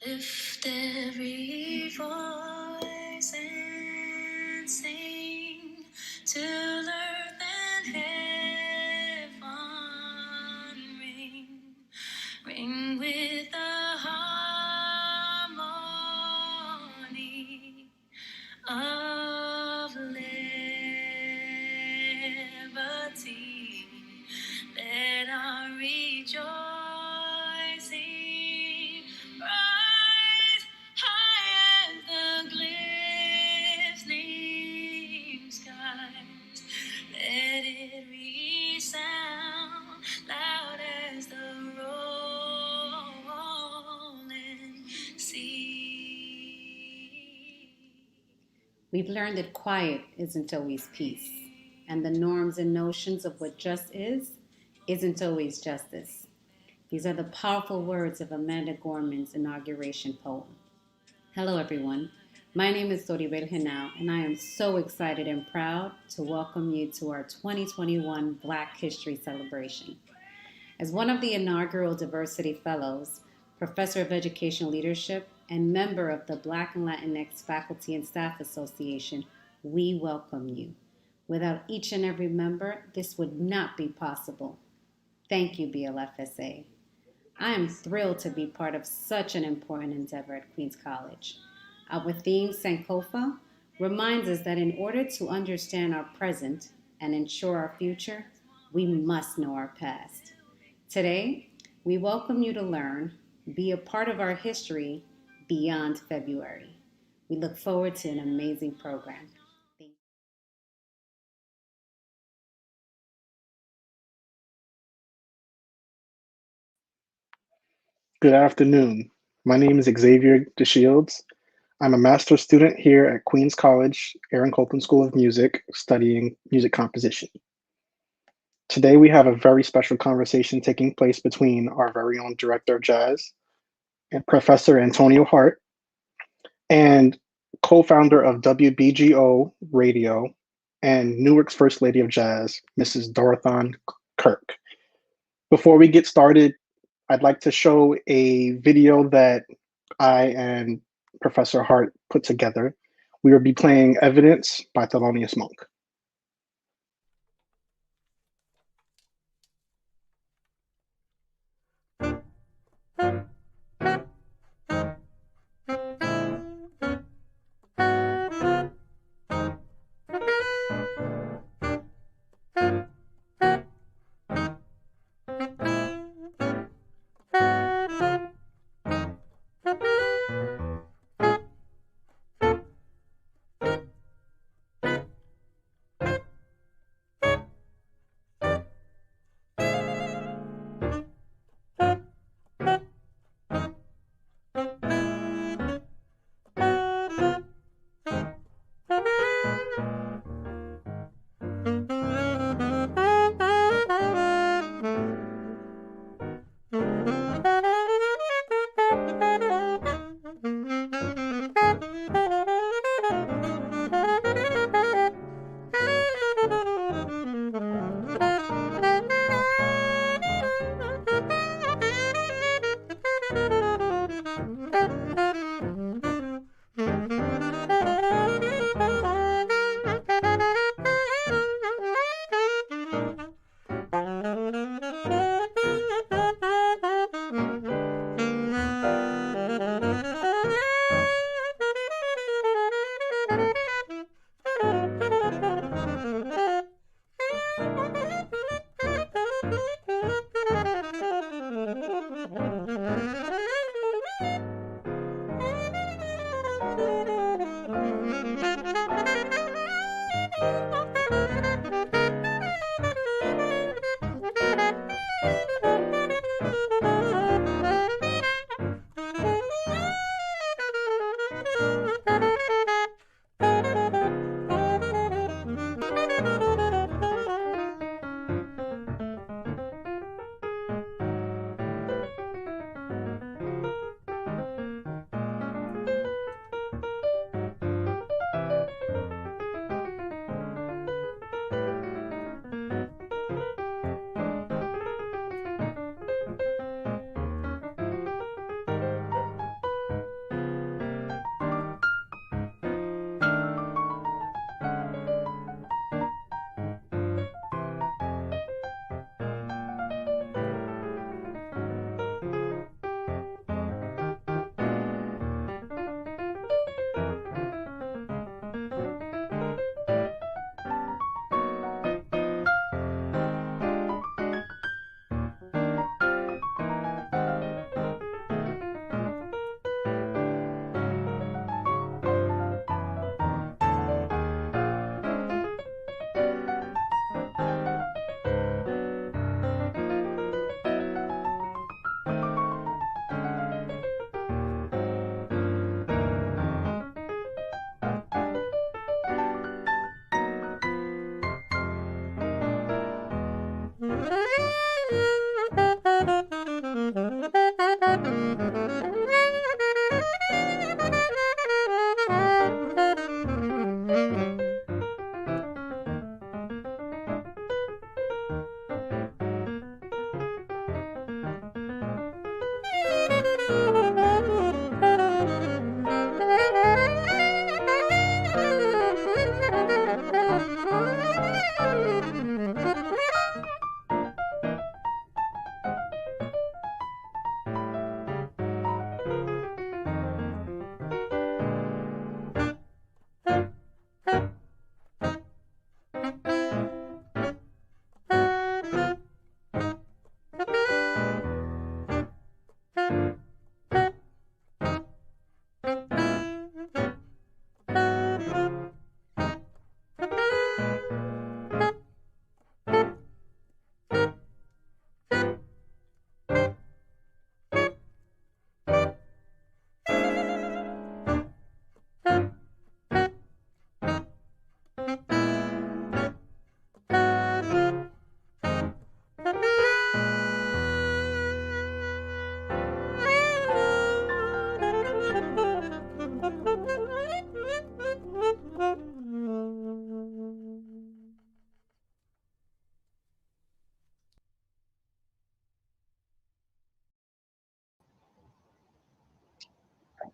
Lift every voice and sing till earth and heaven ring, ring with the harmony of liberty. Let our rejoicing rise high as the glistening skies. Let it resound loud as the rolling sea. We've learned that quiet isn't always peace, and the norms and notions of what just is isn't always justice. These are the powerful words of Amanda Gorman's Inauguration Poem. Hello, everyone. My name is Dorothaan, and I am so excited and proud to welcome you to our 2021 Black History Celebration. As one of the inaugural Diversity Fellows, Professor of Educational Leadership, and member of the Black and Latinx Faculty and Staff Association, we welcome you. Without each and every member, this would not be possible. Thank you, BLFSA. I am thrilled to be part of such an important endeavor at Queens College. Our theme, Sankofa, reminds us that in order to understand our present and ensure our future, we must know our past. Today, we welcome you to learn, be a part of our history beyond February. We look forward to an amazing program. Good afternoon. My name is Xavier DeShields. I'm a master's student here at Queens College, Aaron Copland School of Music, studying music composition. Today we have a very special conversation taking place between our very own director of jazz and Professor Antonio Hart and co-founder of WBGO Radio and Newark's First Lady of Jazz, Mrs. Dorothaan Kirk. Before we get started, I'd like to show a video that I and Professor Hart put together. We will be playing Evidence by Thelonious Monk.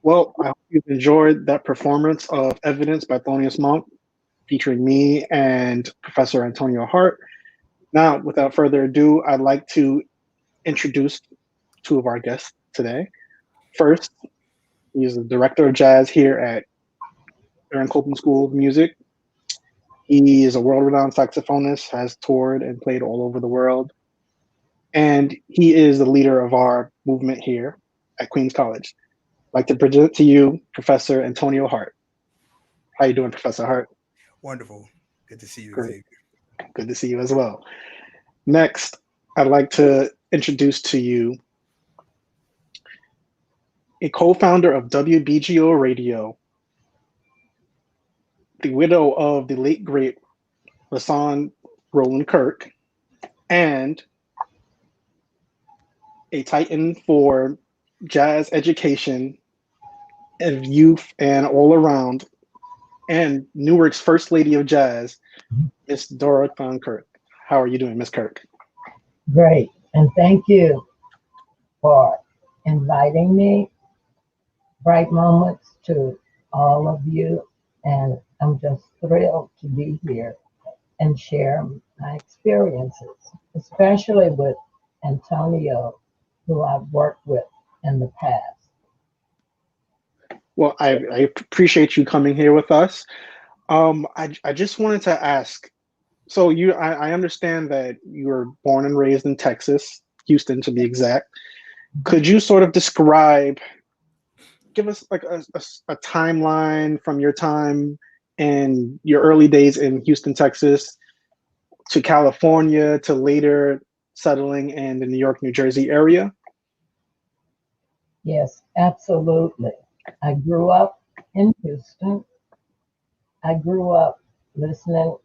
Well, I hope you've enjoyed that performance of Evidence by Thelonious Monk featuring me and Professor Antonio Hart. Now, without further ado, I'd like to introduce two of our guests today. First, he's the director of jazz here at Aaron Copland School of Music. He is a world renowned saxophonist, has toured and played all over the world. And he is the leader of our movement here at Queens College. I'd like to present to you Professor Antonio Hart. How you doing, Professor Hart? Wonderful. Good to see you, Great. Xavier. Good to see you as well. Next, I'd like to introduce to you a co-founder of WBGO Radio, the widow of the late great Rasan Roland Kirk, and a titan for jazz education of youth and all around, and Newark's first lady of jazz, Miss Dorothaan Kirk. How are you doing, Miss Kirk? Great. And thank you for inviting me. Bright moments to all of you. And I'm just thrilled to be here and share my experiences, especially with Antonio, who I've worked with in the past. Well, I appreciate you coming here with us. I just wanted to ask. So I understand that you were born and raised in Texas, Houston to be exact. Could you sort of give us like a timeline from your time in your early days in Houston, Texas, to California, to later settling in the New York, New Jersey area? Yes, absolutely. I grew up in Houston. I grew up listening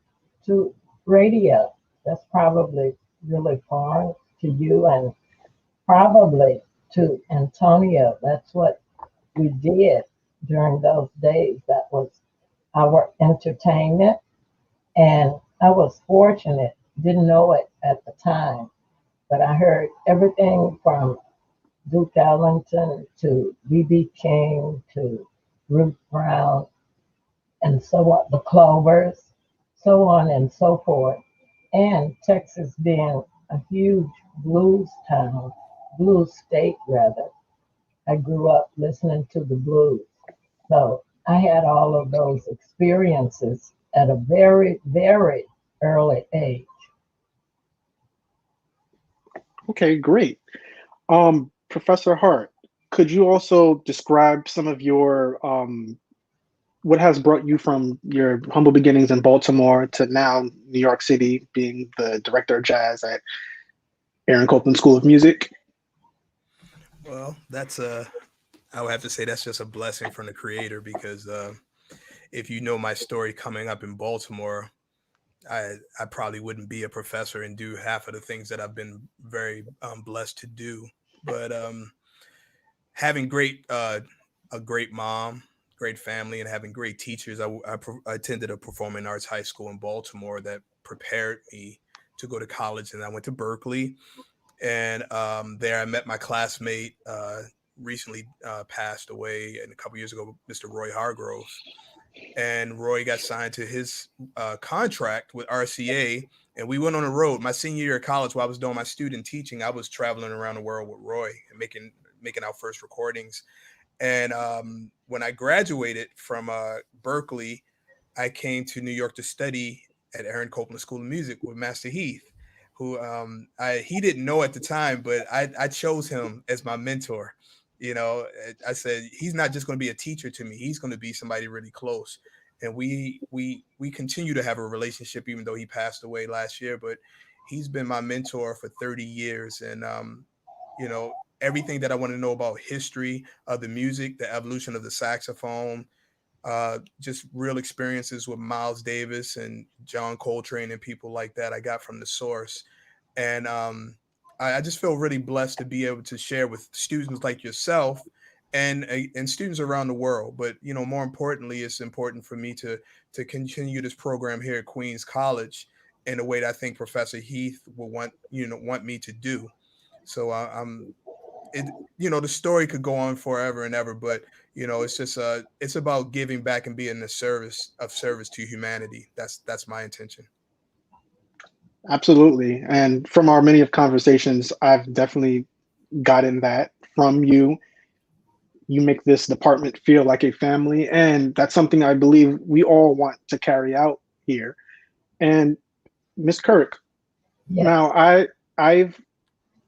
to radio. That's probably really foreign to you and probably to Antonio. That's what we did during those days. That was our entertainment. And I was fortunate, didn't know it at the time, but I heard everything from Duke Ellington to B.B. King to Ruth Brown and so on, the Clovers, so on and so forth. And Texas being a huge blues town, blues state rather, I grew up listening to the blues. So I had all of those experiences at a very, very early age. Okay, great. Professor Hart, could you also describe some of your what has brought you from your humble beginnings in Baltimore to now New York City, being the director of jazz at Aaron Copland School of Music? Well, I would have to say that's just a blessing from the creator because if you know my story coming up in Baltimore, I probably wouldn't be a professor and do half of the things that I've been very blessed to do. But having a great mom, great family, and having great teachers, I attended a performing arts high school in Baltimore that prepared me to go to college, and I went to Berkeley. And there I met my classmate, recently passed away, and a couple years ago, Mr. Roy Hargroves. And Roy got signed to his contract with RCA, and we went on the road. My senior year of college, while I was doing my student teaching, I was traveling around the world with Roy and making our first recordings. And when I graduated from Berkeley, I came to New York to study at Aaron Copland School of Music with Master Heath, who he didn't know at the time, but I chose him as my mentor. You know, I said he's not just going to be a teacher to me; he's going to be somebody really close. And we continue to have a relationship, even though he passed away last year. But he's been my mentor for 30 years, and you know everything that I want to know about history of the music, the evolution of the saxophone, just real experiences with Miles Davis and John Coltrane and people like that I got from the source. And I just feel really blessed to be able to share with students like yourself and students around the world. But you know, more importantly, it's important for me to continue this program here at Queens College in a way that I think Professor Heath will want me to do. So it, you know, the story could go on forever and ever, but you know, it's just it's about giving back and being the service to humanity. That's my intention. Absolutely. And from our many of conversations, I've definitely gotten that from you. You make this department feel like a family, and that's something I believe we all want to carry out here. And Miss Kirk, Yes. now I've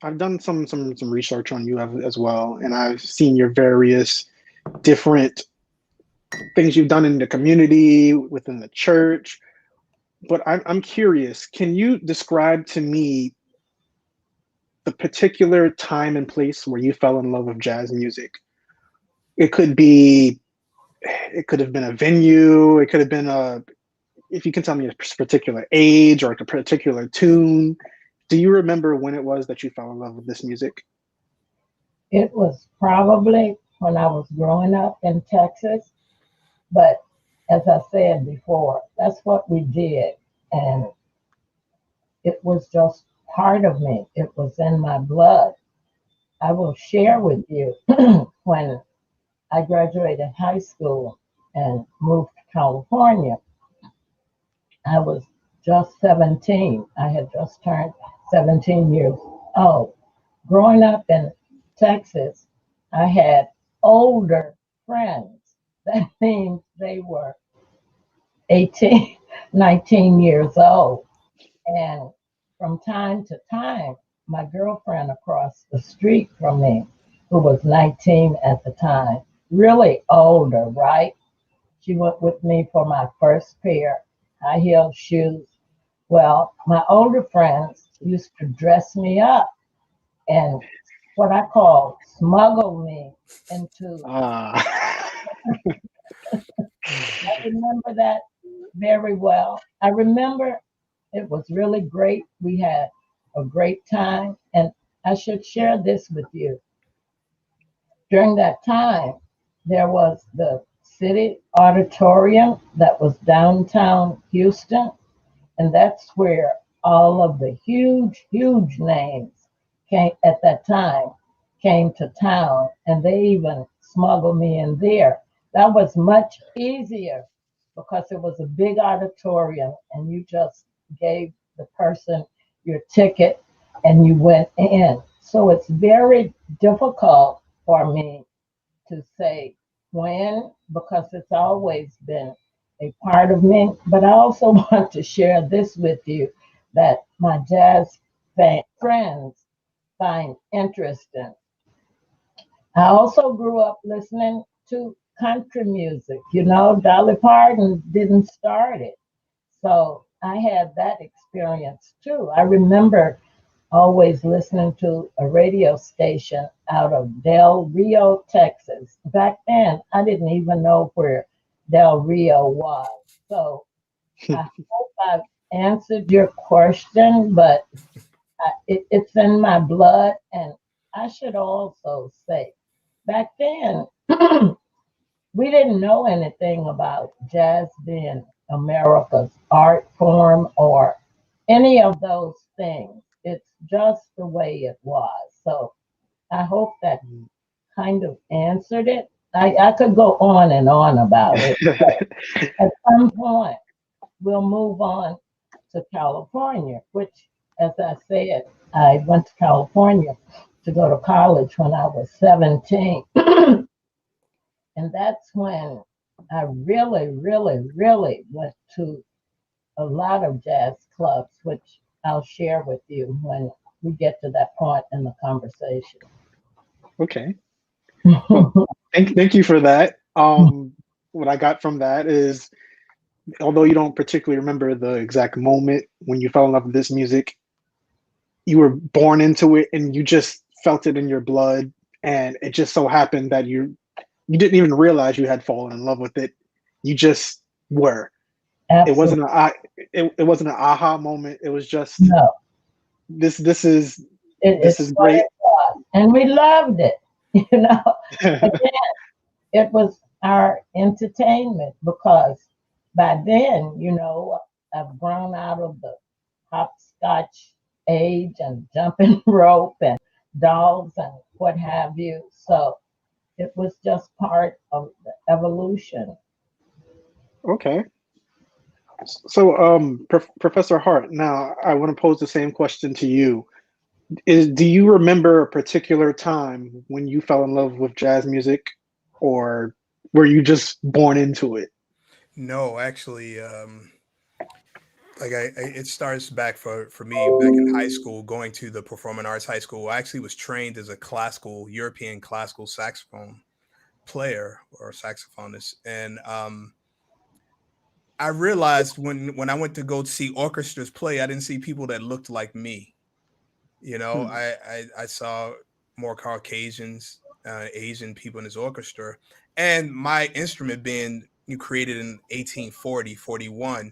I've done some research on you as well, and I've seen your various different things you've done in the community, within the church. But I'm curious, can you describe to me the particular time and place where you fell in love with jazz music? It could be, it could have been a venue, it could have been a, if you can tell me a particular age or like a particular tune. Do you remember when it was that you fell in love with this music? It was probably when I was growing up in Texas, but as I said before, that's what we did. And it was just part of me. It was in my blood. I will share with you when I graduated high school and moved to California. I was just 17. I had just turned 17 years old. Growing up in Texas, I had older friends. That means they were 18, 19 years old. And from time to time, my girlfriend across the street from me, who was 19 at the time, really older, right? She went with me for my first pair high heel shoes. Well, my older friends used to dress me up and what I call smuggle me into. Ah, I remember that very well. I remember it was really great. We had a great time, and I should share this with you. During that time, there was the city auditorium that was downtown Houston, and that's where all of the huge, huge names came at that time came to town, and they even smuggled me in there. That was much easier because it was a big auditorium, and you just gave the person your ticket and you went in. So it's very difficult for me to say when because it's always been a part of me. But I also want to share this with you that my jazz friends find interesting. I also grew up listening to country music. You know, Dolly Parton didn't start it. So I had that experience too. I remember always listening to a radio station out of Del Rio, Texas. Back then, I didn't even know where Del Rio was. So I hope I've answered your question, but it's in my blood. And I should also say, back then, we didn't know anything about jazz being America's art form or any of those things. It's just the way it was. So I hope that kind of answered it. I could go on and on about it. At some point, we'll move on to California, which, as I said, I went to California to go to college when I was 17. And that's when I really, really, really went to a lot of jazz clubs, which I'll share with you when we get to that point in the conversation. okay. Well, thank you for that. What I got from that is, although you don't particularly remember the exact moment when you fell in love with this music, you were born into it and you just felt it in your blood, and it just so happened that you didn't even realize you had fallen in love with it. You just were. It Absolutely. wasn't a it wasn't an aha moment. It was just No, this is this it's is what great. it was. And we loved it, you know. Again, it was our entertainment because by then, you know, I've grown out of the hopscotch age and jumping rope and dolls and what have you. So it was just part of the evolution. Okay. So, Professor Hart, now I want to pose the same question to you. Do you remember a particular time when you fell in love with jazz music, or were you just born into it? No, actually, it starts back for me back in high school, going to the performing arts high school. I actually was trained as a European classical saxophone player or saxophonist, and I realized when I went to go see orchestras play, I didn't see people that looked like me. You know, Hmm. I saw more Caucasians, Asian people in this orchestra, and my instrument being created in 1840, 41,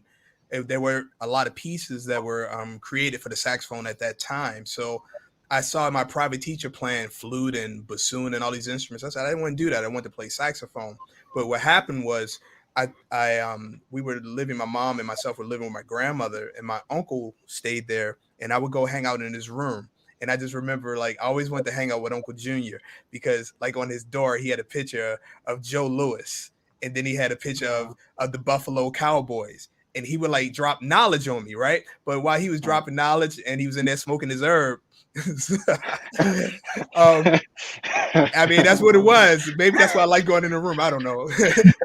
there were a lot of pieces that were created for the saxophone at that time. So I saw my private teacher playing flute and bassoon and all these instruments. I said I didn't want to do that. I wanted to play saxophone. But what happened was we were living, my mom and myself were living with my grandmother, and my uncle stayed there, and I would go hang out in his room. And I just remember, like, I always wanted to hang out with Uncle Junior because, like, on his door, he had a picture of Joe Louis, and then he had a picture of the Buffalo Cowboys, and he would like drop knowledge on me, right? But while he was dropping knowledge and he was in there smoking his herb, um, I mean, that's what it was. Maybe that's why I like going in the room. I don't know.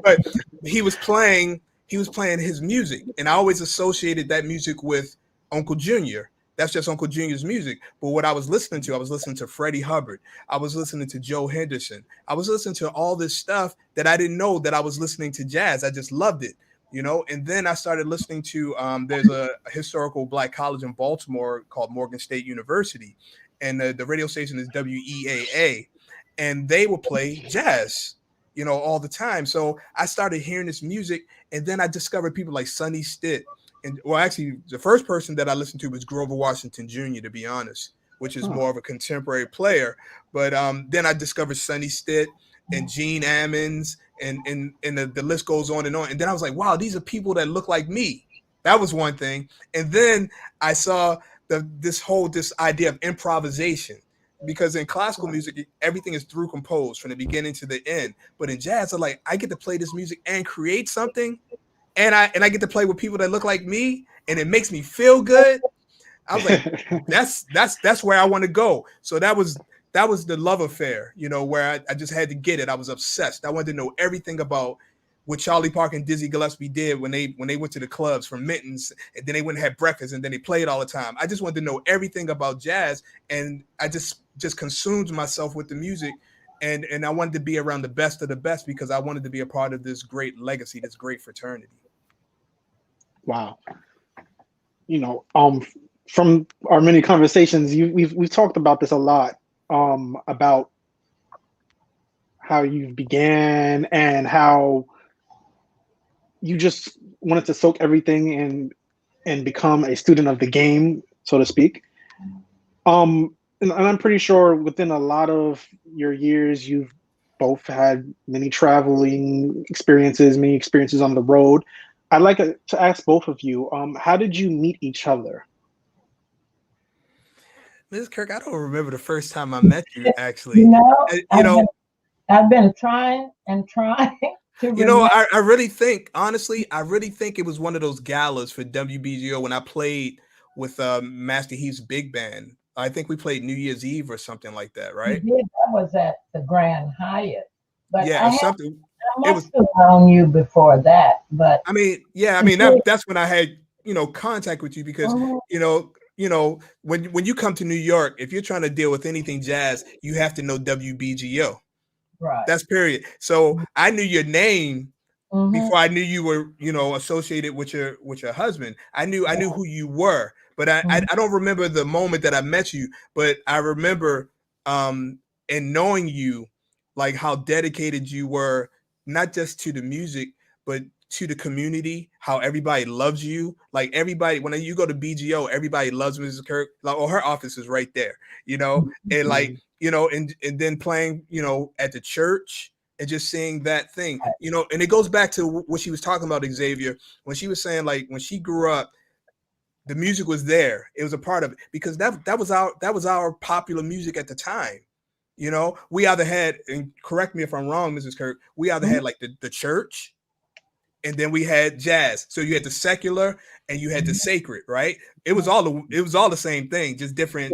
But he was playing his music, and I always associated that music with Uncle Junior. That's just Uncle Junior's music. But what I was listening to Freddie Hubbard. I was listening to Joe Henderson. I was listening to all this stuff that I didn't know that I was listening to jazz. I just loved it, you know. And then I started listening to there's a historical black college in Baltimore called Morgan State University, and the radio station is WEAA, and they will play jazz, you know, all the time. So I started hearing this music, and then I discovered people like Sonny Stitt. And well, actually, the first person that I listened to was Grover Washington Jr., to be honest, which is more of a contemporary player. But then I discovered Sonny Stitt and Gene Ammons, and the list goes on and on. And then I was like, wow, these are people that look like me. That was one thing. And then I saw this idea of improvisation, because in classical music everything is through composed from the beginning to the end, but in jazz I get to play this music and create something, and I get to play with people that look like me, and it makes me feel good. I was like, that's where I want to go. So that was the love affair, you know, where I just had to get it. I was obsessed. I wanted to know everything about what Charlie Parker and Dizzy Gillespie did when they went to the clubs from Mittens, and then they went and had breakfast, and then they played all the time. I just wanted to know everything about jazz, and I just consumed myself with the music, and I wanted to be around the best of the best because I wanted to be a part of this great legacy, this great fraternity. Wow. You know, from our many conversations, we've talked about this a lot, about how you began and how you just wanted to soak everything in and become a student of the game, so to speak. And I'm pretty sure within a lot of your years, you've both had many traveling experiences, many experiences on the road. I'd like to ask both of you, how did you meet each other? Ms. Kirk, I don't remember the first time I met you, actually. You know, You know, I've been trying and trying to you know, remember. I really think, honestly, I really think it was one of those galas for WBGO when I played with Master Heath's big band. I think we played New Year's Eve or something like that, You right? did. That was at the Grand Hyatt. But Yeah, or something. I It was, must have known you before that. But I mean, yeah, I mean that's when I had, you know, contact with you because, Mhm. you know, when you come to New York, if you're trying to deal with anything jazz, you have to know WBGO. Right. That's period. So I knew your name Mhm. before I knew you were, you know, associated with your husband. I knew who you were, but I don't remember the moment that I met you, but I remember and knowing you, like how dedicated you were, not just to the music, but to the community, how everybody loves you. Like everybody, when you go to BGO, everybody loves Mrs. Kirk. Like, oh, her office is right there, you know, and like, you know, and then playing, you know, at the church and just seeing that thing, you know, and it goes back to what she was talking about, Xavier, when she was saying like when she grew up, The music was there. It was a part of it because that was our popular music at the time. You know, we either had, and correct me if I'm wrong, Mrs. Kirk, we either had like the church, and then we had jazz. So you had the secular and you had the sacred, right? It was all the same thing, just different,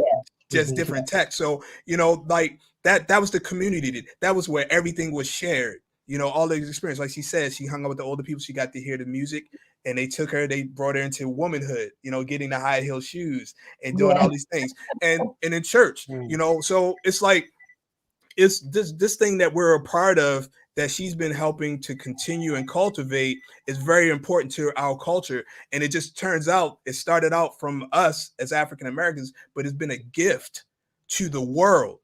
text. So, you know, like that was the community. That was where everything was shared. You know, all the experience. Like she said, she hung out with the older people. She got to hear the music, and they brought her into womanhood. You know, getting the high heel shoes and doing all these things, and in church. You know, so it's like it's this thing that we're a part of that she's been helping to continue and cultivate is very important to our culture. And it just turns out it started out from us as African Americans, but it's been a gift to the world.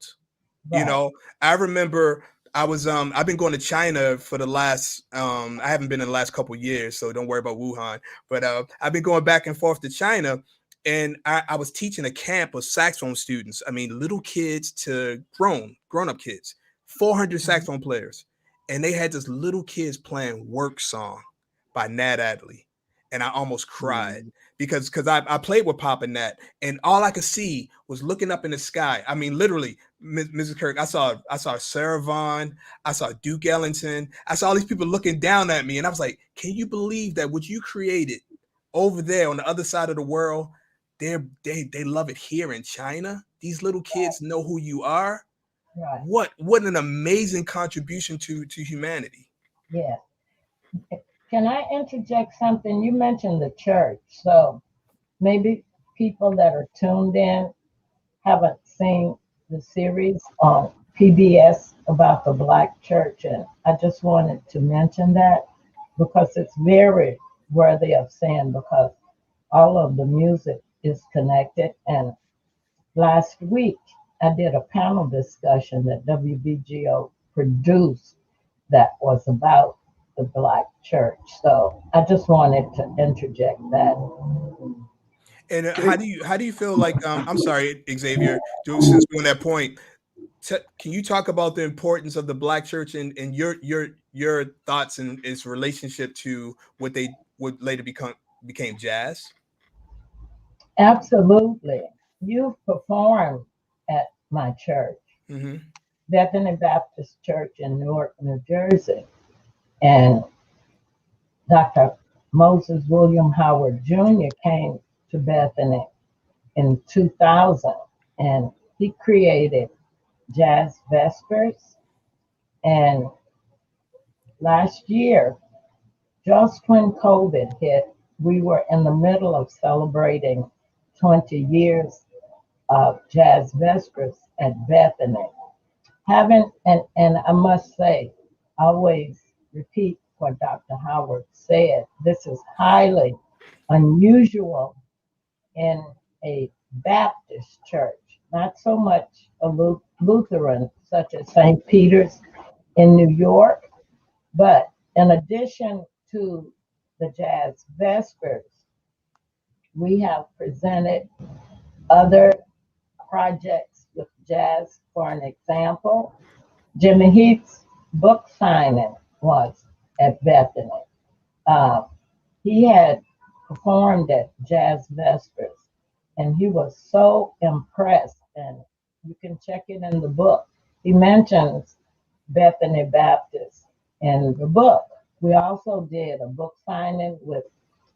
Right. You know, I remember I've been going to China for the last I haven't been in the last couple of years, so don't worry about Wuhan, but I've been going back and forth to China. And I was teaching a camp of saxophone students. I mean, little kids to grown-up kids, 400 saxophone players. And they had this little kids playing Work Song by Nat Adderley. And I almost cried because I played with Papa Nat, and all I could see was looking up in the sky. I mean, literally, Mrs. Kirk, I saw Sarah Vaughan, I saw Duke Ellington, I saw all these people looking down at me. And I was like, can you believe that what you created over there on the other side of the world, they love it here in China? These little kids know who you are. Right. What an amazing contribution to humanity. Yeah. Can I interject something? You mentioned the church, so maybe people that are tuned in haven't seen the series on PBS about the Black church, and I just wanted to mention that because it's very worthy of seeing, because all of the music is connected. And last week, I did a panel discussion that WBGO produced that was about the Black church. So I just wanted to interject that. And how do you feel like I'm sorry, Xavier, since we're on that point, can you talk about the importance of the Black church and your thoughts and its relationship to what later became jazz? Absolutely. You performed at my church, Bethany Baptist Church in Newark, New Jersey. And Dr. Moses William Howard Jr. came to Bethany in 2000, and he created Jazz Vespers. And last year, just when COVID hit, we were in the middle of celebrating 20 years of Jazz Vespers at Bethany. And I must say, always repeat what Dr. Howard said. This is highly unusual in a Baptist church, not so much a Lutheran, such as St. Peter's in New York, but in addition to the Jazz Vespers, we have presented other projects with jazz. For an example, Jimmy Heath's book signing was at Bethany. He had performed at Jazz Vespers, and he was so impressed, and you can check it in the book. He mentions Bethany Baptist in the book. We also did a book signing with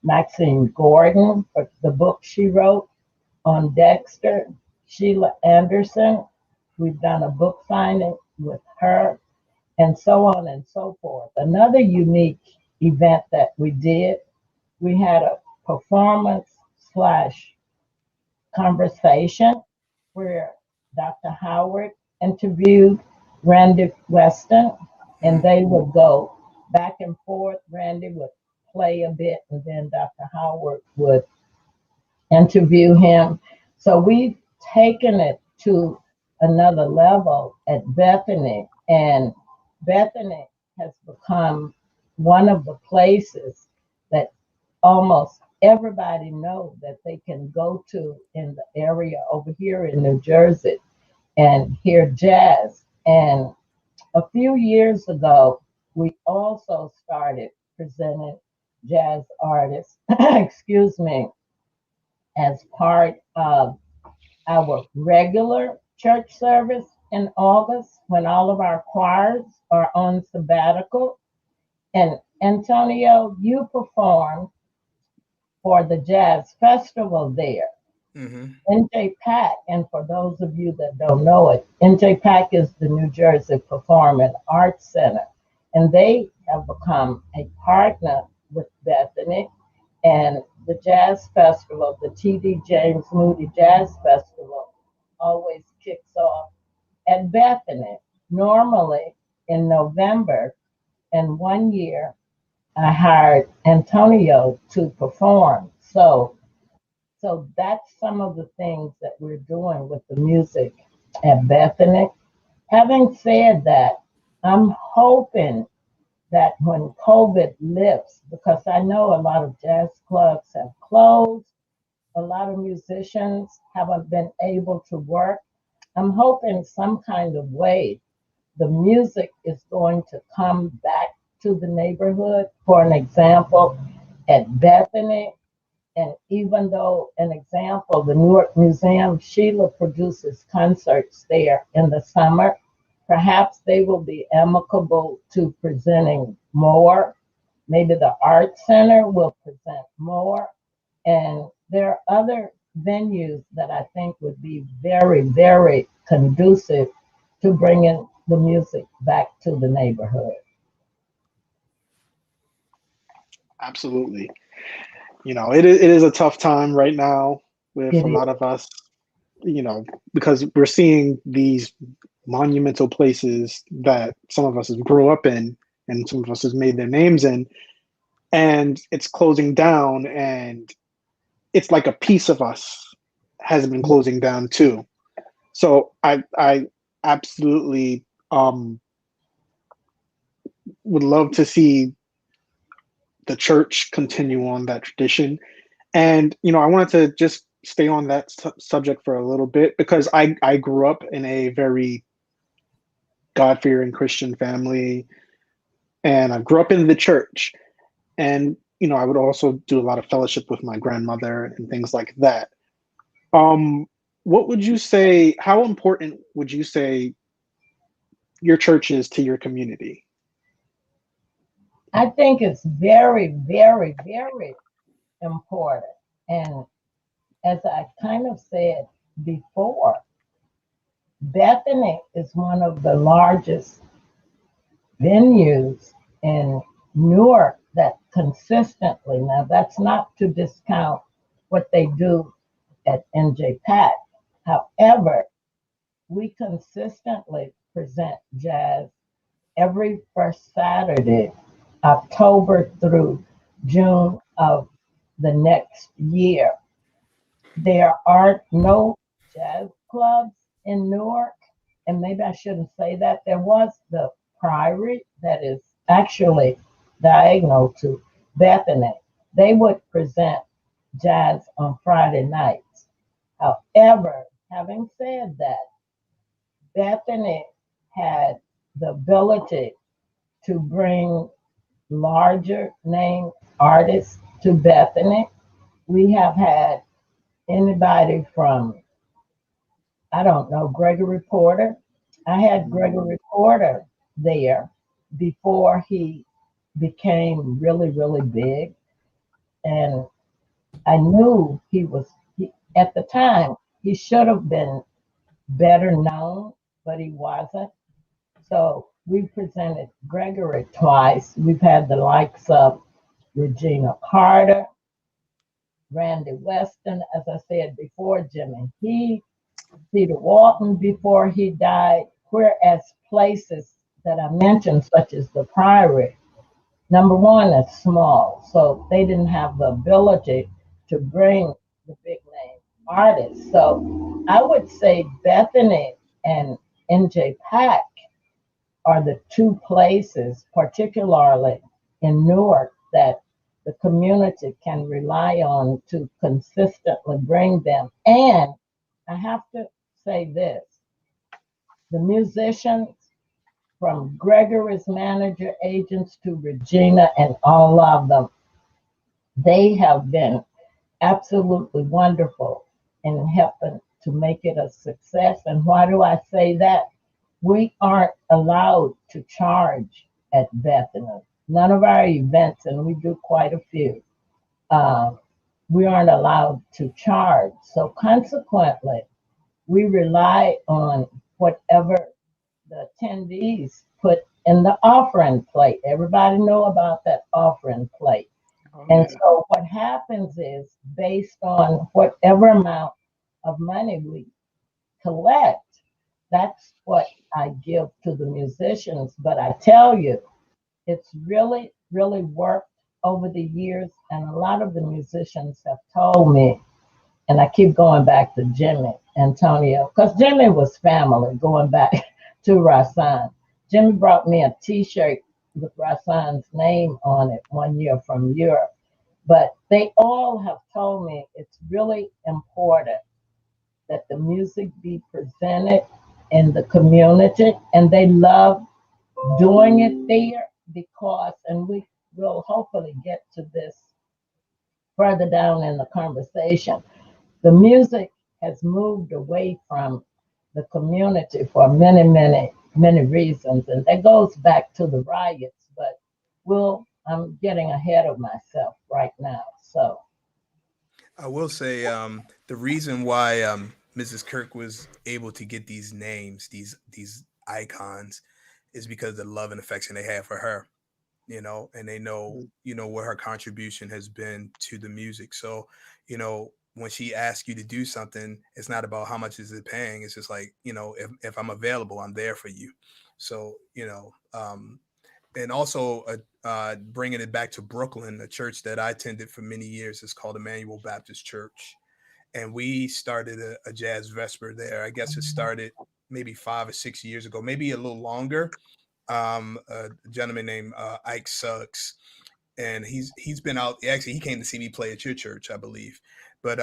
Maxine Gordon for the book she wrote on Dexter. Sheila Anderson, we've done a book signing with her, and so on and so forth. Another unique event that we did, we had a performance/conversation where Dr. Howard interviewed Randy Weston, and they would go back and forth. Randy would play a bit, and then Dr. Howard would interview him. So we've taken it to another level at Bethany, and Bethany has become one of the places that almost everybody knows that they can go to in the area over here in New Jersey and hear jazz. And a few years ago, we also started presenting jazz artists, excuse me, as part of our regular church service in August when all of our choirs are on sabbatical. And Antonio, you performed for the Jazz Festival there. Mm-hmm. NJPAC, and for those of you that don't know it, NJPAC is the New Jersey Performing Arts Center, and they have become a partner with Bethany, and the Jazz Festival, the T.D. James Moody Jazz Festival, always kicks off at Bethany, normally in November, and one year I hired Antonio to perform. So that's some of the things that we're doing with the music at Bethany. Having said that, I'm hoping that when COVID lifts, because I know a lot of jazz clubs have closed, a lot of musicians haven't been able to work. I'm hoping some kind of way the music is going to come back to the neighborhood. For an example, at Bethany, and even though, an example, the Newark Museum, Sheila produces concerts there in the summer, perhaps they will be amicable to presenting more. Maybe the Art Center will present more. And there are other venues that I think would be very, very conducive to bringing the music back to the neighborhood. Absolutely. It is a tough time right now with It a is. lot of us, because we're seeing these monumental places that some of us have grew up in and some of us has made their names in, and it's closing down, and it's like a piece of us has been closing down too. So I absolutely would love to see the church continue on that tradition. And I wanted to just stay on that subject for a little bit because I grew up in a very God-fearing Christian family, and I grew up in the church. And I would also do a lot of fellowship with my grandmother and things like that. What would you say? How important would you say your church is to your community? I think it's very, very, very important. And as I kind of said before, Bethany is one of the largest venues in Newark that consistently, now that's not to discount what they do at NJPAC. However, we consistently present jazz every first Saturday, October through June of the next year. There are no jazz clubs in Newark, and maybe I shouldn't say that. There was the Priory that is actually diagonal to Bethany. They would present jazz on Friday nights. However, having said that, Bethany had the ability to bring larger name artists to Bethany. We have had anybody from, I don't know, Gregory Porter. I had Gregory Porter there before he became really, really big. And I knew at the time, he should have been better known, but he wasn't. So we presented Gregory twice. We've had the likes of Regina Carter, Randy Weston, as I said before, Jimmy Heath, Peter Walton before he died, whereas places that I mentioned, such as the Priory, number one, it's small, so they didn't have the ability to bring the big name artists. So I would say Bethany and NJPAC are the two places, particularly in Newark, that the community can rely on to consistently bring them. And I have to say this, the musicians, from Gregory's manager agents to Regina and all of them, they have been absolutely wonderful in helping to make it a success. And why do I say that? We aren't allowed to charge at Bethany. None of our events, and we do quite a few, uh, we aren't allowed to charge. So consequently, we rely on whatever the attendees put in the offering plate. Everybody know about that offering plate. Oh, And yeah. so what happens is based on whatever amount of money we collect, that's what I give to the musicians. But I tell you, it's really, really worked over the years. And a lot of the musicians have told me, and I keep going back to Jimmy Antonio, because Jimmy was family going back to Rasan. Jimmy brought me a T-shirt with Rasan's name on it one year from Europe. But they all have told me it's really important that the music be presented in the community, and they love doing it there because, and we will hopefully get to this further down in the conversation, the music has moved away from the community for many, many, many reasons. And that goes back to the riots, but I'm getting ahead of myself right now. So I will say the reason why Mrs. Kirk was able to get these names, these icons, is because of the love and affection they have for her, and they know, what her contribution has been to the music. So, when she asks you to do something, it's not about how much is it paying. It's just like, if I'm available, I'm there for you. So, and also bringing it back to Brooklyn, a church that I attended for many years is called Emmanuel Baptist Church. And we started a jazz vesper there. I guess it started maybe 5 or 6 years ago, maybe a little longer. A gentleman named Ike Suggs, and he's been out. Actually, he came to see me play at your church, I believe. But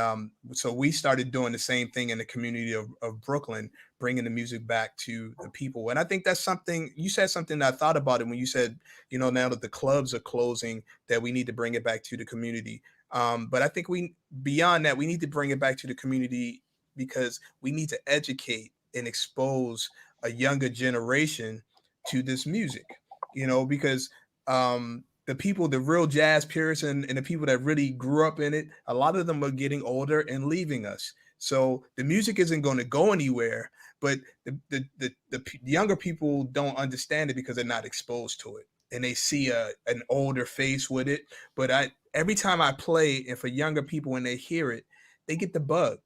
so we started doing the same thing in the community of Brooklyn, bringing the music back to the people. And I think that's something you said, something that I thought about it when you said, now that the clubs are closing, that we need to bring it back to the community. But I think beyond that, we need to bring it back to the community because we need to educate and expose a younger generation to this music, because the people, the real jazz purists and the people that really grew up in it, a lot of them are getting older and leaving us. So the music isn't going to go anywhere, but the younger people don't understand it because they're not exposed to it. And they see an older face with it. But every time I play, and for younger people, when they hear it, they get the bug.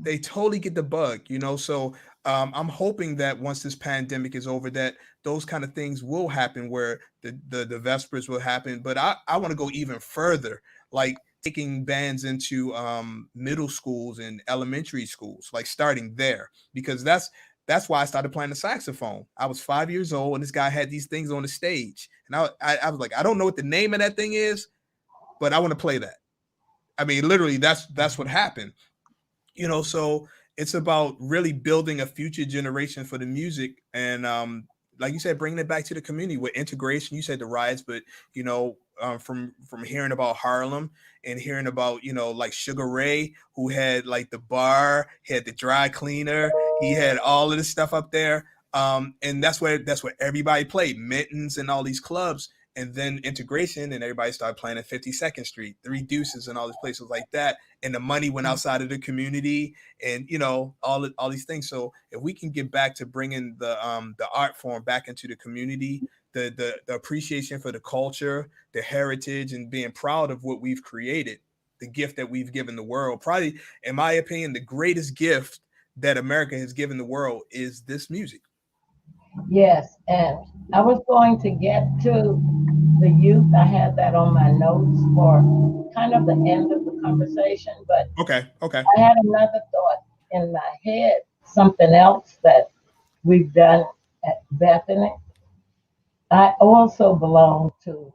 They totally get the bug, So I'm hoping that once this pandemic is over, that those kind of things will happen, where the Vespers will happen. But I want to go even further, like taking bands into middle schools and elementary schools, like starting there, because that's why I started playing the saxophone. I was 5 years old, and this guy had these things on the stage, and I was like, I don't know what the name of that thing is, but I want to play that. I mean, literally, that's what happened. So it's about really building a future generation for the music, and like you said, bringing it back to the community with integration. You said the riots, but from hearing about Harlem and hearing about like Sugar Ray, who had like the bar, he had the dry cleaner, he had all of this stuff up there, and that's where everybody played, Mittens and all these clubs. And then integration, and everybody started playing at 52nd Street, Three Deuces, and all these places like that. And the money went outside of the community, and all these things. So if we can get back to bringing the art form back into the community, the appreciation for the culture, the heritage, and being proud of what we've created, the gift that we've given the world. Probably, in my opinion, the greatest gift that America has given the world is this music. yes, and I was going to get to the youth. I had that on my notes for kind of the end of the conversation, but Okay. I had another thought in my head, something else that we've done at Bethany. I also belong to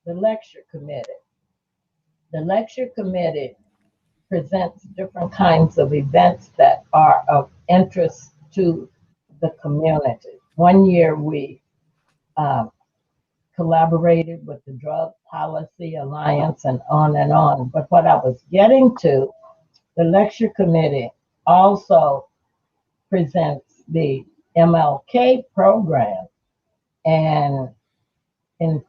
the lecture committee. The lecture committee presents different kinds of events that are of interest to the community. One year we um, collaborated with the Drug Policy Alliance and on and on. But what I was getting to, the lecture committee also presents the MLK program. And in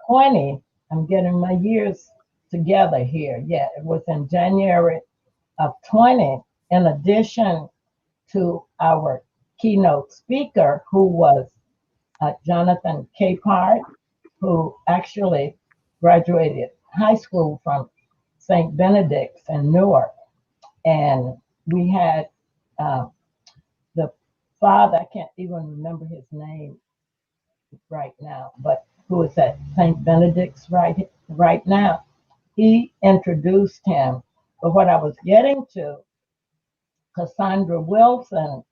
20, I'm getting my years together here. Yeah, it was in January of 20, in addition to our keynote speaker, who was Jonathan Hart, who actually graduated high school from St. Benedict's in Newark. And we had the father, I can't even remember his name right now, but who is at St. Benedict's right now. He introduced him. But what I was getting to, Cassandra Wilson,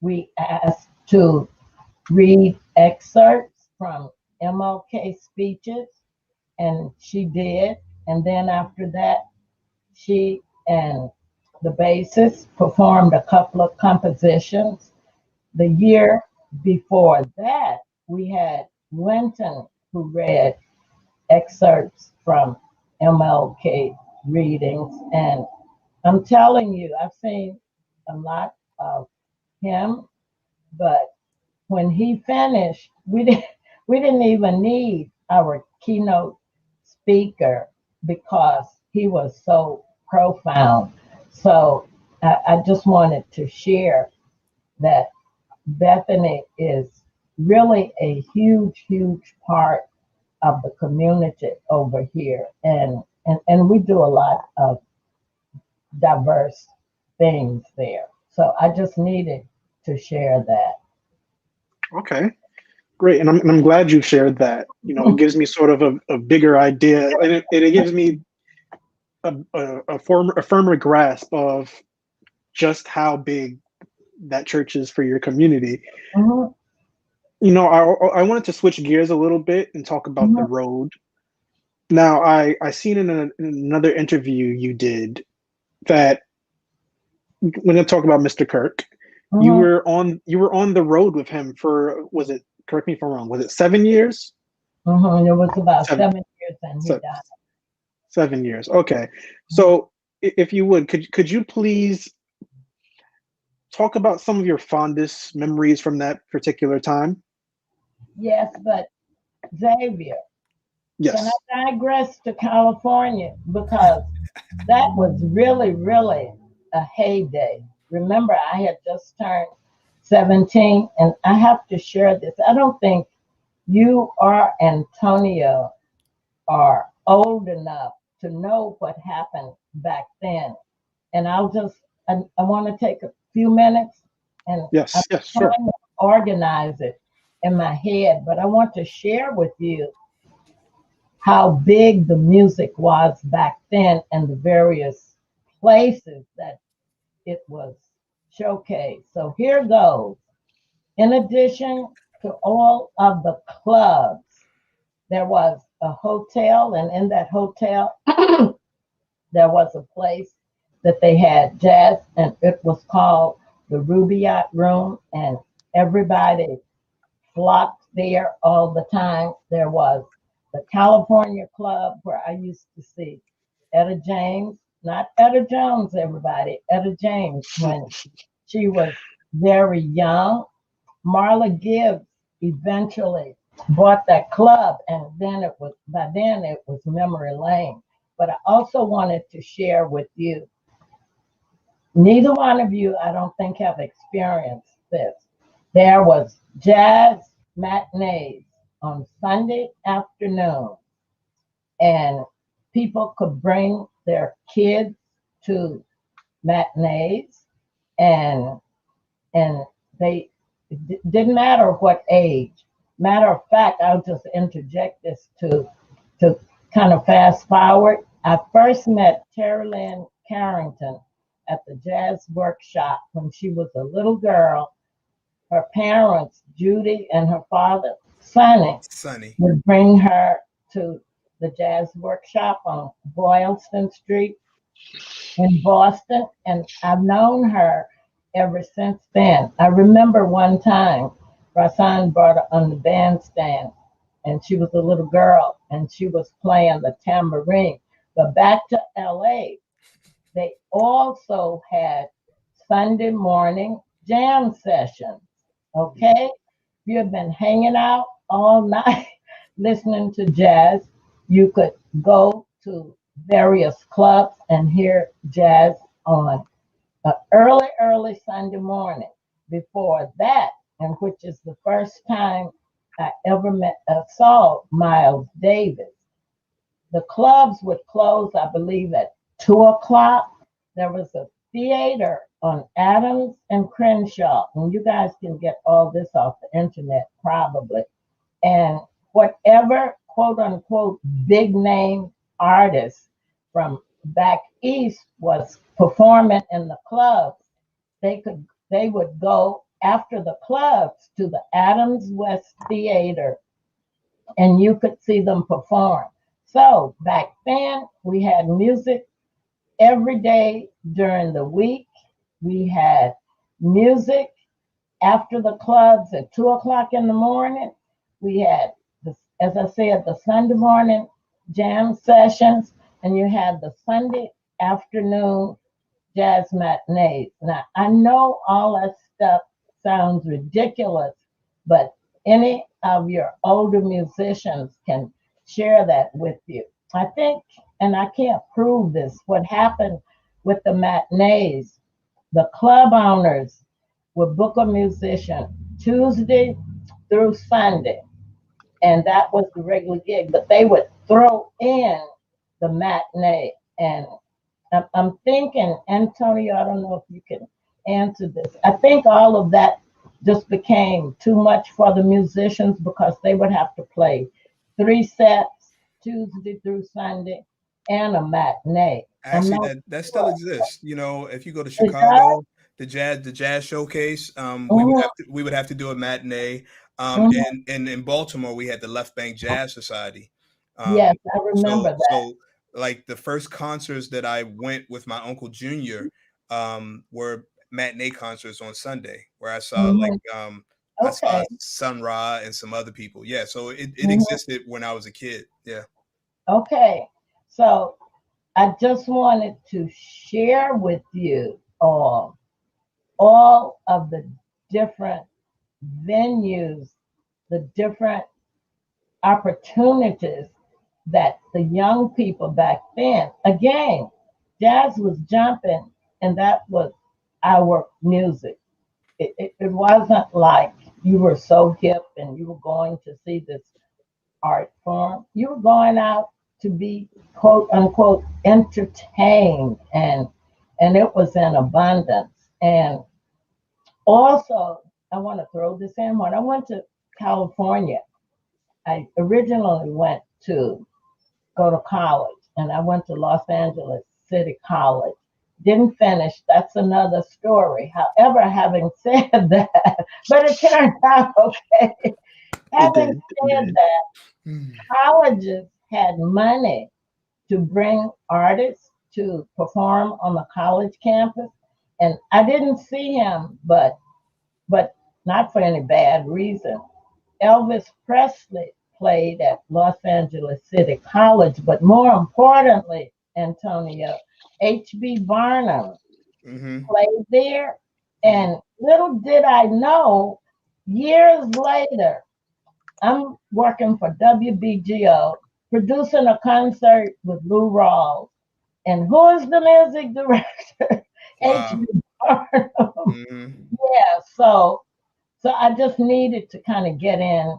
we asked to read excerpts from MLK speeches, and she did. And then after that, she and the bassist performed a couple of compositions. The year before that, we had Winton, who read excerpts from MLK readings. And I'm telling you, I've seen a lot of him, but when he finished, we didn't even need our keynote speaker because he was so profound. So I just wanted to share that Bethany is really a huge, huge part of the community over here. And we do a lot of diverse things there. So I just needed to share that. Okay, great. And I'm glad you shared that. You know, it gives me sort of a bigger idea, and it gives me a firmer grasp of just how big that church is for your community. Mhm. You know, I wanted to switch gears a little bit and talk about the road. Now, I seen in another interview you did that when I talk about Mr. Kirk, you were on the road with him for, was it, correct me if I'm wrong, was it 7 years? It was about 7 years and he died. 7 years. Okay. So if you would, could you please talk about some of your fondest memories from that particular time? Yes, but Xavier, Yes. can I digress to California? Because that was really, really a heyday. Remember, I had just turned 17, and I have to share this. I don't think you or Antonio are old enough to know what happened back then. And I want to take a few minutes, and Yes, I'm yes, trying sure. to organize it in my head, but I want to share with you how big the music was back then and the various places that it was showcased. So here goes. In addition to all of the clubs, there was a hotel, and in that hotel, there was a place that they had jazz, and it was called the Rubiot Room, and everybody flocked there all the time. There was the California Club where I used to see Etta James, not Etta Jones, everybody, Etta James when she was very young. Marla Gibbs eventually bought that club, and by then it was memory lane. But I also wanted to share with you, neither one of you, I don't think, have experienced this. There was jazz matinees on Sunday afternoon, and people could bring their kids to matinees, and they didn't matter what age. Matter of fact, I'll just interject this to kind of fast forward. I first met Terry Lynn Carrington at the jazz workshop when she was a little girl. Her parents, Judy and her father, Sonny, would bring her to the jazz workshop on Boylston Street in Boston, and I've known her ever since then. I remember one time Dorothaan brought her on the bandstand, and she was a little girl, and she was playing the tambourine. But back to LA, they also had Sunday morning jam sessions. Okay? If you had been hanging out all night listening to jazz, you could go to various clubs and hear jazz on early Sunday morning. Before that, and which is the first time I ever saw Miles Davis, the clubs would close, I believe, at 2 o'clock. There was a theater on Adams and Crenshaw, and you guys can get all this off the internet probably. And whatever quote unquote big name artist from back east was performing in the clubs, they would go after the clubs to the Adams West Theater, and you could see them perform. So back then we had music every day during the week. We had music after the clubs at 2 o'clock in the morning. We had, as I said, the Sunday morning jam sessions, and you had the Sunday afternoon jazz matinees. Now, I know all that stuff sounds ridiculous, but any of your older musicians can share that with you. I think, and I can't prove this, what happened with the matinees, the club owners would book a musician Tuesday through Sunday, and that was the regular gig, but they would throw in the matinee. And I'm thinking, Antonio, I don't know if you can answer this. I think all of that just became too much for the musicians because they would have to play 3 sets Tuesday through Sunday and a matinee. Actually, that still exists. You know, if you go to Chicago, the jazz showcase, we would have to do a matinee. And in Baltimore, we had the Left Bank Jazz Society. Yes, I remember that. So like the first concerts that I went with my uncle Junior were matinee concerts on Sunday, where I saw I saw Sun Ra and some other people. Yeah, so it existed when I was a kid. Yeah. Okay, so I just wanted to share with you all of the different venues, the different opportunities that the young people back then, again, jazz was jumping, and that was our music. It wasn't like you were so hip and you were going to see this art form. You were going out to be quote unquote entertained, and it was in abundance. And also, I want to throw this in. When I went to California, I originally went to go to college, and I went to Los Angeles City College. Didn't finish. That's another story. However, having said that, but it turned out okay. Having said that, colleges had money to bring artists to perform on the college campus, and I didn't see him, but not for any bad reason. Elvis Presley played at Los Angeles City College, but more importantly, Antonio, H.B. Barnum played there. And little did I know, years later, I'm working for WBGO, producing a concert with Lou Rawls. And who is the music director? H.B. Barnum. Yeah, so I just needed to kind of get in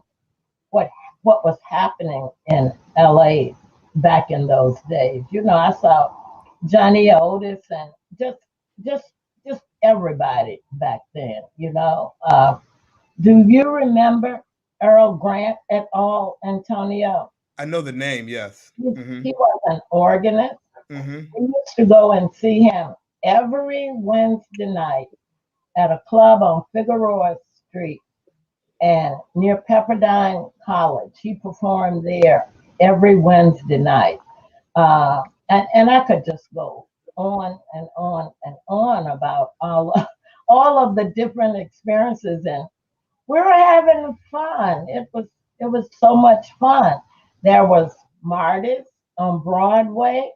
what was happening in LA back in those days. You know, I saw Johnny Otis and just everybody back then, you know. Do you remember Earl Grant at all, Antonio? I know the name, yes. He was an organist. We used to go and see him every Wednesday night at a club on Figueroa Street and near Pepperdine College. He performed there every Wednesday night. And I could just go on and on and on about all of the different experiences. And we were having fun. It It was so much fun. There was Marty's on Broadway,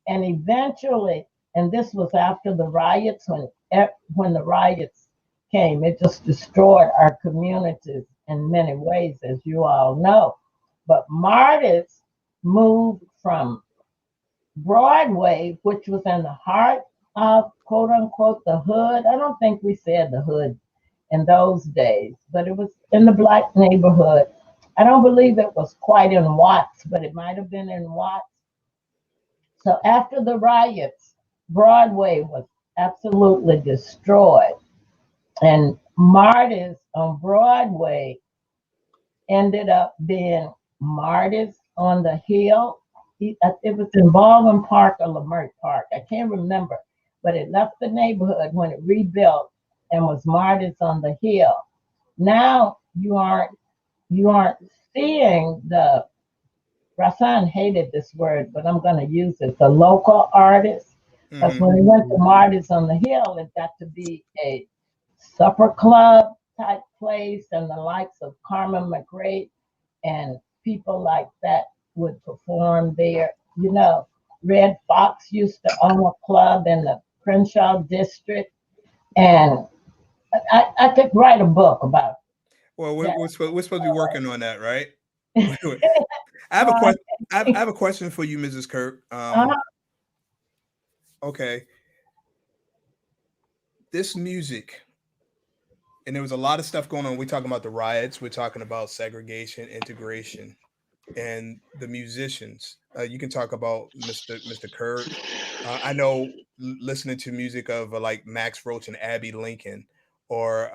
and eventually, and this was after the riots, when the riots came, it just destroyed our communities in many ways, as you all know. But Marty's moved from Broadway, which was in the heart of quote unquote the hood. I don't think we said the hood in those days, but it was in the black neighborhood. I don't believe it was quite in Watts, but it might have been in Watts. So after the riots, Broadway was absolutely destroyed. And Marty's on Broadway ended up being Marty's on the Hill. It was in Baldwin Park or Lamert Park. I can't remember. But it left the neighborhood when it rebuilt and was Marty's on the Hill. Now you aren't seeing the, Rasan hated this word, but I'm going to use it, the local artists. Because when we went to Marty's on the Hill, it got to be a supper club type place, and the likes of Carmen McRae and people like that would perform there. You know, Red Fox used to own a club in the Crenshaw district, and I could write a book about it. Well, we're supposed to be working on that, right? I have a question. I have a question for you, Mrs. Kirk. Okay, this music, and there was a lot of stuff going on. We're talking about the riots. We're talking about segregation, integration, and the musicians. You can talk about Mr. Kirk. I know listening to music of like Max Roach and Abby Lincoln, or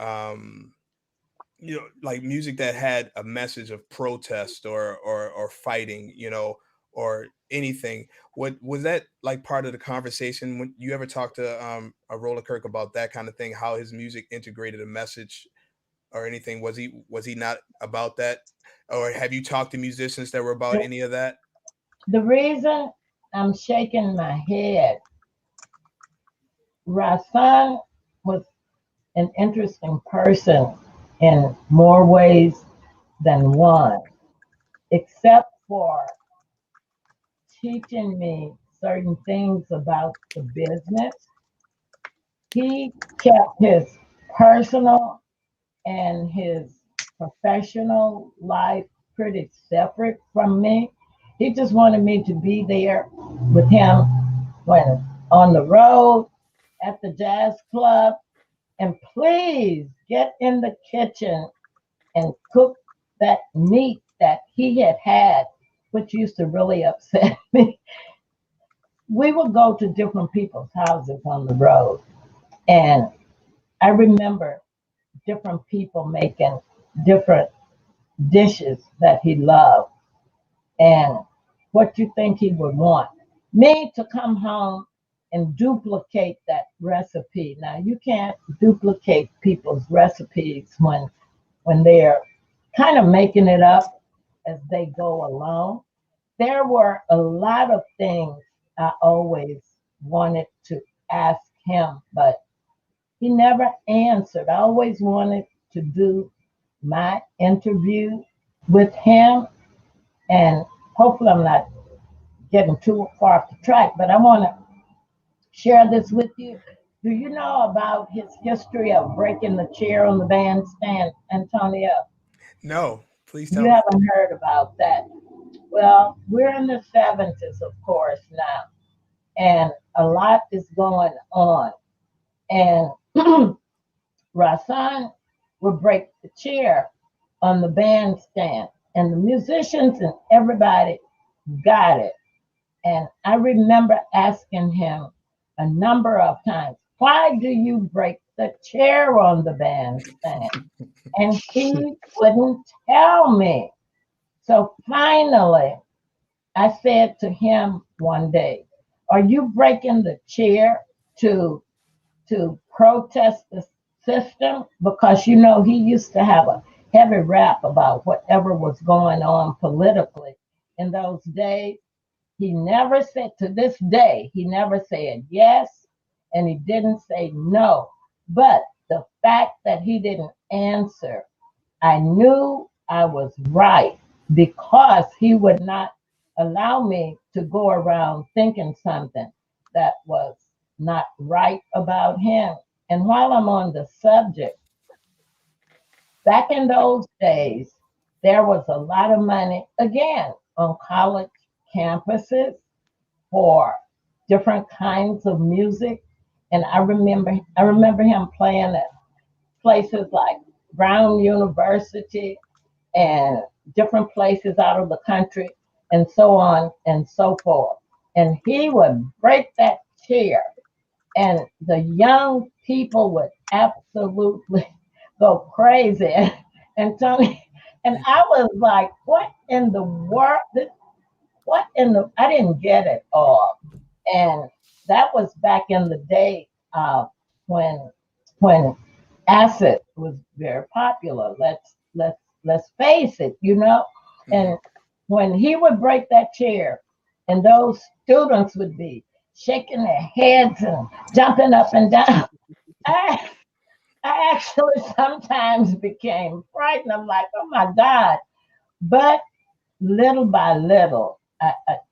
you know, like music that had a message of protest or fighting, you know, or anything. What was that like part of the conversation when you ever talked to a Roller Kirk about that kind of thing? How his music integrated a message or anything? Was he not about that? Or have you talked to musicians that were about any of that? The reason I'm shaking my head, Rasan was an interesting person in more ways than one, except for teaching me certain things about the business. He kept his personal and his professional life pretty separate from me. He just wanted me to be there with him when on the road, at the jazz club, and please get in the kitchen and cook that meat that he had, which used to really upset me. We would go to different people's houses on the road, and I remember different people making different dishes that he loved. And what you think he would want me to come home and duplicate that recipe. Now you can't duplicate people's recipes when they're kind of making it up as they go along. There were a lot of things I always wanted to ask him, but he never answered. I always wanted to do my interview with him, and hopefully I'm not getting too far off the track, but I want to share this with you. Do you know about his history of breaking the chair on the bandstand, Antonio? No, please tell You me. haven't heard about that. Well, we're in the 70s, of course, now, and a lot is going on. And Rasan would break the chair on the bandstand, and the musicians and everybody got it. And I remember asking him a number of times, why do you break the chair on the bandstand? And he wouldn't tell me. So finally, I said to him one day, are you breaking the chair to protest the system? Because you know he used to have a heavy rap about whatever was going on politically in those days. He never said, to this day, he never said yes, and he didn't say no. But the fact that he didn't answer, I knew I was right, because he would not allow me to go around thinking something that was not right about him. And while I'm on the subject, back in those days, there was a lot of money, again, on college campuses for different kinds of music. And I remember him playing at places like Brown University and different places out of the country, and so on and so forth. And he would break that chair, and the young people would absolutely go crazy. And Tony, and I was like, what in the world? What in the, I didn't get it all. And that was back in the day, when when acid was very popular. Let's face it, you know. And when he would break that chair, and those students would be shaking their heads and jumping up and down, I I actually sometimes became frightened. I'm like, oh my God. But little by little,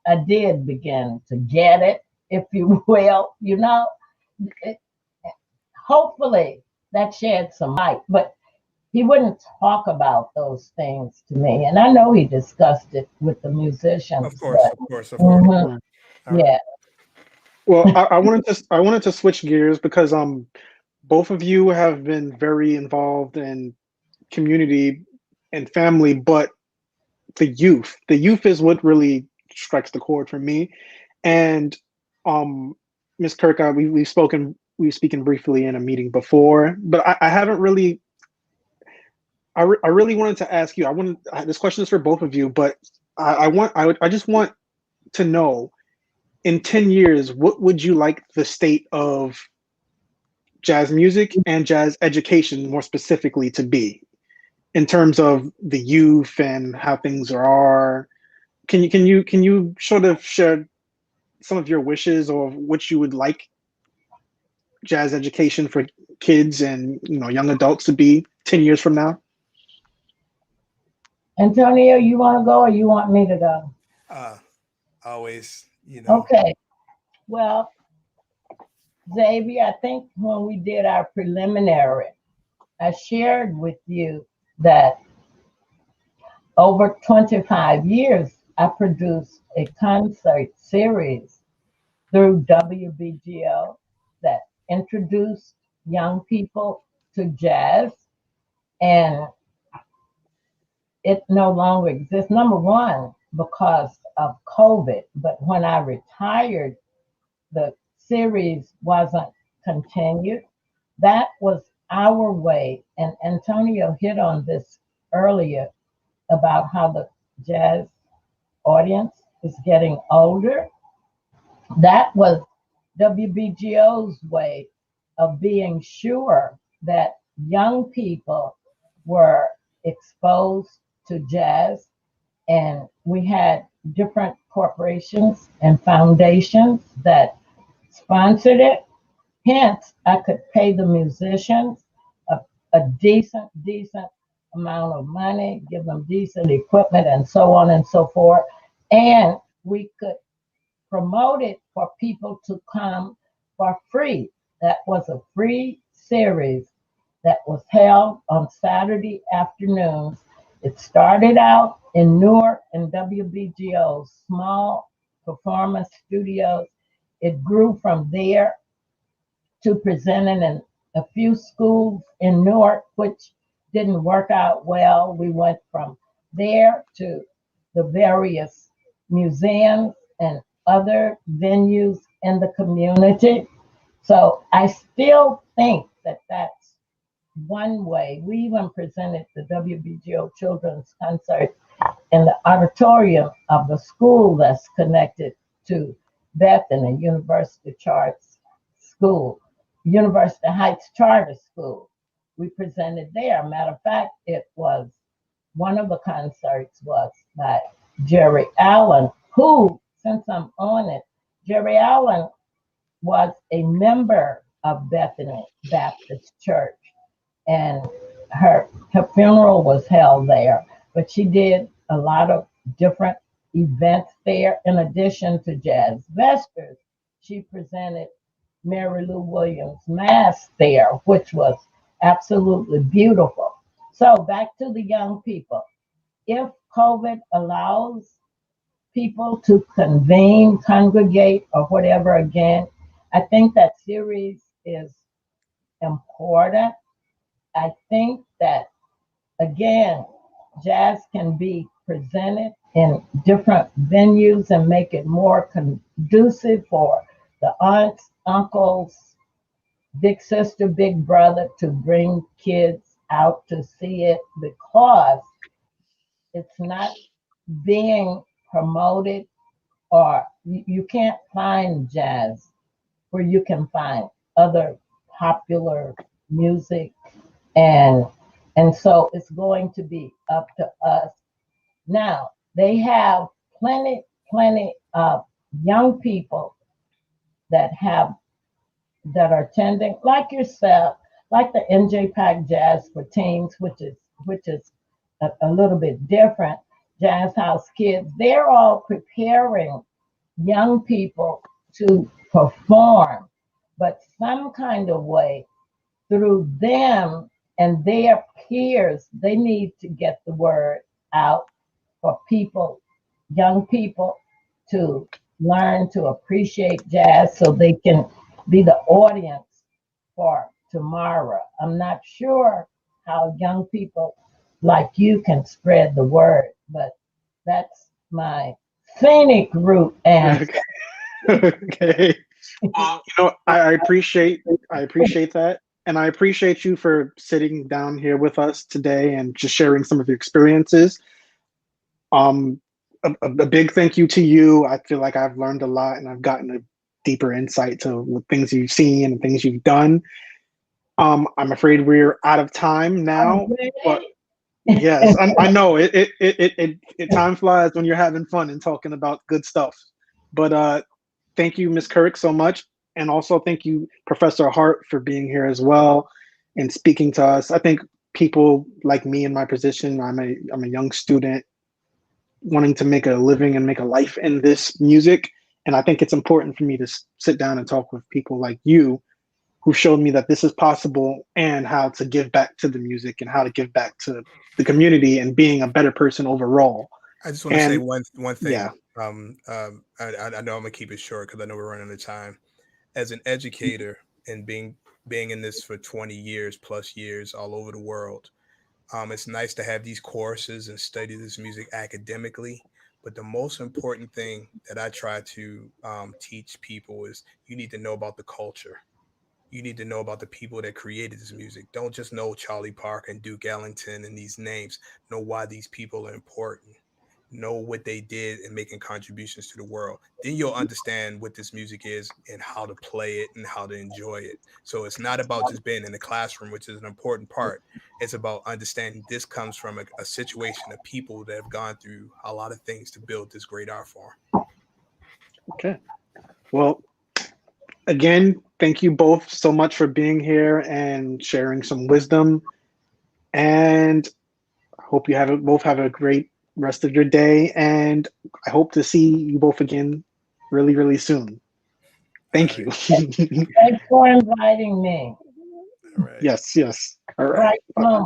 I did begin to get it, if you will, you know. It, hopefully that shed some light, but he wouldn't talk about those things to me. And I know he discussed it with the musicians. Of course, but, of course, of course. mhm, yeah. Well, I wanted to switch gears because both of you have been very involved in community and family, but the youth is what really strikes the chord for me. And um Miss Kirk, we've spoken briefly in a meeting before, but I haven't really I really wanted to ask you. This question is for both of you, but I just want to know, in 10 years, what would you like the state of jazz music and jazz education more specifically to be, in terms of the youth and how things are? Can you sort of share some of your wishes, or what you would like jazz education for kids and young adults to be 10 years from now? Antonio, you want to go or you want me to go? Always, Okay. Well, Xavier, I think when we did our preliminary, I shared with you that over 25 years, I produced a concert series through WBGO that introduced young people to jazz, and it no longer exists. Number one, because of COVID, but when I retired, the series wasn't continued. That was our way, and Antonio hit on this earlier about how the jazz audience is getting older. That was WBGO's way of being sure that young people were exposed to jazz. And we had different corporations and foundations that sponsored it. Hence, I could pay the musicians a decent amount of money, give them decent equipment, and so on and so forth. And we could promote it for people to come for free. That was a free series that was held on Saturday afternoons. It started out in Newark and WBGO's small performance studios. It grew from there to presenting in a few schools in Newark, which didn't work out well. We went from there to the various museums and other venues in the community. So I still think that that's one way. We even presented the WBGO Children's Concert in the auditorium of the school that's connected to Bethany University Charts School, University Heights Charter School. We presented there. Matter of fact, it was one of the concerts was by Jerry Allen, who, since I'm on it, Jerry Allen was a member of Bethany Baptist Church, and her funeral was held there. but she did a lot of different events there. In addition to Jazz Vespers, she presented Mary Lou Williams' Mass there, which was absolutely beautiful. So back to the young people. If COVID allows people to convene, congregate, or whatever again, I think that series is important. I think that, again, jazz can be presented in different venues and make it more conducive for the aunts, uncles, big sister, big brother to bring kids out to see it, because it's not being promoted, or you can't find jazz where you can find other popular music, and so it's going to be up to us. Now they have plenty of young people that have that are attending, like yourself, like the NJ Jazz for Teens, which is a little bit different. Jazz House Kids, they're all preparing young people to perform, but some kind of way through them and their peers, they need to get the word out for people, young people, to learn to appreciate jazz so they can be the audience for tomorrow. I'm not sure how young people like you can spread the word, but that's my scenic route answer. Okay. I appreciate that, and I appreciate you for sitting down here with us today and just sharing some of your experiences. A big thank you to you. I feel like I've learned a lot, and I've gotten a deeper insight to things you've seen and things you've done. I'm afraid we're out of time now, but yes, I know it time flies when you're having fun and talking about good stuff. But thank you, Ms. Kirk, so much. And also thank you, Professor Hart, for being here as well and speaking to us. I think people like me in my position, I'm a young student wanting to make a living and make a life in this music. And I think it's important for me to sit down and talk with people like you who showed me that this is possible and how to give back to the music and how to give back to the community and being a better person overall. I just want to say one thing. Yeah. I know I'm gonna keep it short because I know we're running out of time. As an educator and being in this for 20 years plus years all over the world, it's nice to have these courses and study this music academically. But the most important thing that I try to teach people is you need to know about the culture. You need to know about the people that created this music. Don't just know Charlie Parker and Duke Ellington and these names. Know why these people are important. Know what they did in making contributions to the world. Then you'll understand what this music is and how to play it and how to enjoy it. So it's not about just being in the classroom, which is an important part. It's about understanding this comes from a situation of people that have gone through a lot of things to build this great art form. Okay. Well, again, thank you both so much for being here and sharing some wisdom. And I hope you both have a great rest of your day. And I hope to see you both again really, really soon. Thank you. Thanks for inviting me. All right. Yes. All right. Right.